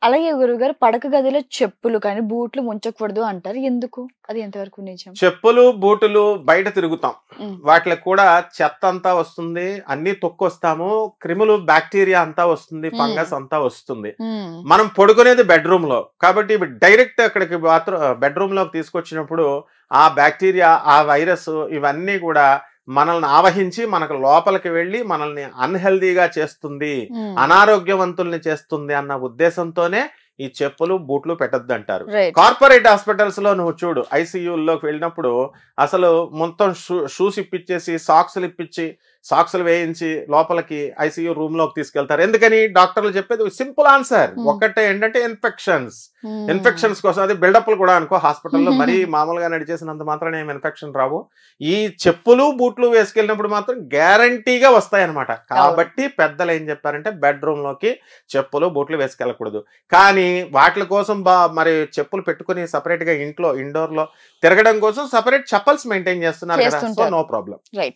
అలాగే గురువుగారు పడక గదిలో చెప్పులు కానీ, బూట్లు ఉంచకూడదు అంటారు. ఎందుకు? అది ఎంతవరకు నిజం? చెప్పులు, బూటులు బయట తిరుగుతాం. హ్మ్. వాటికి కూడా చెత్త అంతా వస్తుంది. అన్నీ తొక్కొస్తాము. క్రిములు, బాక్టీరియా అంతా వస్తుంది. హ్మ్. ఫంగస్ అంతా వస్తుంది. హ్మ్. మనం పడుకునేది బెడ్‌రూమ్‌లో. కాబట్టి ఇవి డైరెక్ట్ అక్కడికి బెడ్‌రూమ్‌లోకి తీసుకొచ్చినప్పుడు ఆ బాక్టీరియా, ఆ వైరస్ ఇవన్నీ కూడా మనల్ని ఆవహించి మనకు లోపలికి వెళ్ళి మనల్ని అన్‌హెల్తీగా చేస్తుంది. హ్మ్. అనారోగ్యవంతుల్ని చేస్తుంది అన్న ఉద్దేశంతోనే ఈ చెప్పులు, బూట్లు పెట్టొద్దంటారు. రైట్. కార్పొరేట్ హాస్పిటల్స్‌లో నువ్వు చూడు ఐసీయూల్లోకి వెళ్ళినప్పుడు అసలు మొత్తం షూస్ ఇప్పిచ్చేసి, సాక్స్‌లు ఇప్పిచ్చి, సాక్స్‌లు వేయించి లోపలికి ఐసీయూ రూమ్‌లోకి తీసుకెళ్తారు. ఎందుకని? డాక్టర్లు చెప్పేది సింపుల్ ఆన్సర్. హ్మ్. ఒక్కటే ఏంటంటే ఇన్ఫెక్షన్స్. హ్మ్. ఇన్ఫెక్షన్స్ కోసం అది బిల్డప్‌లు కూడా అనుకో హాస్పిటల్‌లో మరీ మామూలుగా నడిచేసినంత మాత్రాన ఏమి ఇన్ఫెక్షన్ రావు. ఈ చెప్పులు, బూట్లు వేసుకెళ్ళినప్పుడు మాత్రం గ్యారంటీగా వస్తాయన్నమాట. అవును. కాబట్టి పెద్దలు ఏం చెప్పారంటే బెడ్‌రూమ్‌లోకి చెప్పులు, బూట్లు వేసుకెళ్ళకూడదు. కానీ వాటిల కోసం మరి చెప్పులు పెట్టుకొని సెపరేట్‌గా ఇంట్లో ఇండోర్‌లో తిరగడం కోసం సెపరేట్ చెప్పల్స్ మెయింటైన్ చేస్తున్నారు కదా! సో, చేస్తుంటారు. No problem. రైట్.